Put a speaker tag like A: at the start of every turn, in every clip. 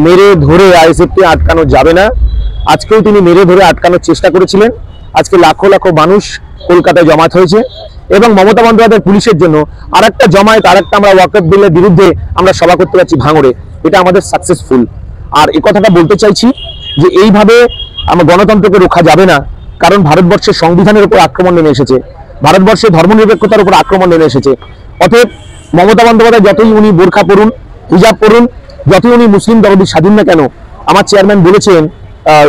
A: মেরে ধরে আইএসএফকে আটকানো যাবে না। আজকেও তিনি মেরে ধরে আটকানোর চেষ্টা করেছিলেন। আজকে লাখো লাখো মানুষ কলকাতায় জমায়েত হয়েছে এবং মমতা বন্দ্যোপাধ্যায় পুলিশের জন্য আরেকটা জমায়েত, আরেকটা আমরা ওয়াকফ বিলের বিরুদ্ধে আমরা সভা করতে পারছি ভাঙড়ে, এটা আমাদের সাকসেসফুল। আর এই কথাটা বলতে চাইছি যে এইভাবে আমার গণতন্ত্রকে রক্ষা যাবে না, কারণ ভারতবর্ষের সংবিধানের উপর আক্রমণ নেমে এসেছে, ভারতবর্ষের ধর্মনিরপেক্ষতার উপর আক্রমণ নেমে এসেছে। অতএব মমতা বন্দ্যোপাধ্যায় যতই উনি বোরখা পরুন, হিজাব পরুন, যতই উনি মুসলিম দরদি স্বাধীন না কেন, আমার চেয়ারম্যান বলেছেন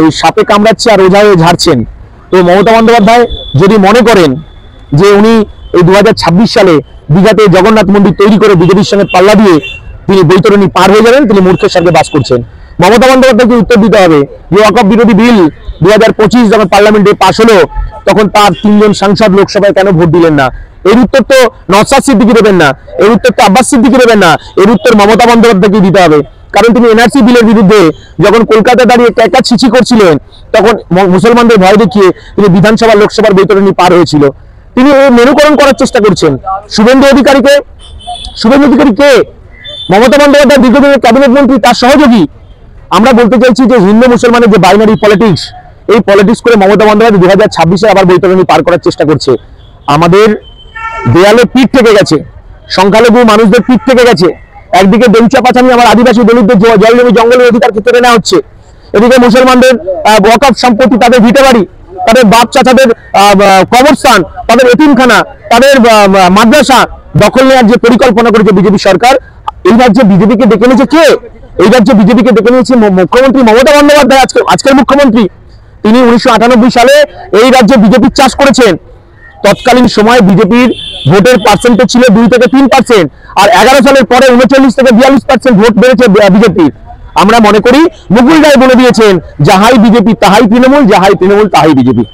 A: ওই সাপে কামড়াচ্ছে আর ওঝা হয়ে ঝাড়ছেন। তো মমতা বন্দ্যোপাধ্যায় যদি মনে করেন যে উনি এই 2026 সালে দীঘাতে জগন্নাথ মন্দির তৈরি করে বিজেপির সঙ্গে পাল্লা দিয়ে তিনি বৈতরণী পার হয়ে যাবেন, তিনি মূর্খের সঙ্গে বাস করছেন। মমতা বন্দ্যোপাধ্যায়কে উত্তর দিতে হবে যে ওয়াকফ বিরোধী বিল 2025 যখন পার্লামেন্টে পাশ হলো তখন তার 3 জন সাংসদ লোকসভায় কেন ভোট দিলেন না? এর উত্তর তো নওশাদ সিদ্দিকী দেবেন না, এর উত্তর তো আব্বাস সিদ্দিকী দেবেন না, এর উত্তর মমতা বন্দ্যোপাধ্যায়কে দিতে হবে। কারণ তিনি এনআরসি বিলের বিরুদ্ধে যখন কলকাতা দাঁড়িয়ে ক্যাকা ছিচি করছিলেন তখন মুসলমানদের ভয় দেখিয়ে তিনি বিধানসভা লোকসভার বৈতরণী পার হয়েছিল। তিনি মেরুকরণ করার চেষ্টা করছেন। শুভেন্দু অধিকারী কে? মমতা বন্দ্যোপাধ্যায় দীর্ঘদিনের ক্যাবিনেট মন্ত্রী, তার সহযোগী। আমরা বলতে চাইছি যে হিন্দু মুসলমানের যে বাইনারি পলিটিক্স, এই পলিটিক্স করে মমতা বন্দ্যোপাধ্যায় 2026-এ আবার বৈতরণী পার করার চেষ্টা করছে। আমাদের দেয়ালে পিঠ থেকে গেছে, সংখ্যালঘু মানুষদের পিঠ থেকে গেছে। একদিকে দেউচা পাচামি আমার আদিবাসী দলিতদের জলজমি জঙ্গলের অধিকার কেড়ে নেওয়া হচ্ছে, এদিকে মুসলমানদের ওয়াকফ সম্পত্তি, তাদের ভিটে বাড়ি, তাদের বাপ চাচাদের কবরস্থান, তাদের এতিমখানা, তাদের মাদ্রাসা দখল নেওয়ার যে পরিকল্পনা করেছে বিজেপি সরকার। এই রাজ্যে বিজেপিকে ডেকে নিয়েছে কে? এই রাজ্যে বিজেপিকে ডেকে নিয়েছে মুখ্যমন্ত্রী মমতা বন্দ্যোপাধ্যায়, আজকের মুখ্যমন্ত্রী। তিনি 1998 সালে এই রাজ্যে বিজেপির চাষ করেছেন। তৎকালীন সময় বিজেপির ভোটের পার্সেন্টেজ ছিল 2 থেকে 3%, আর 11 সালের পরে 39 থেকে 42% ভোট বেড়েছে বিজেপির। আমরা মনে করি মুকুল রায় বলে দিয়েছেন, যাহাই বিজেপি তাহাই তৃণমূল, যাহাই তৃণমূল তাহাই বিজেপি।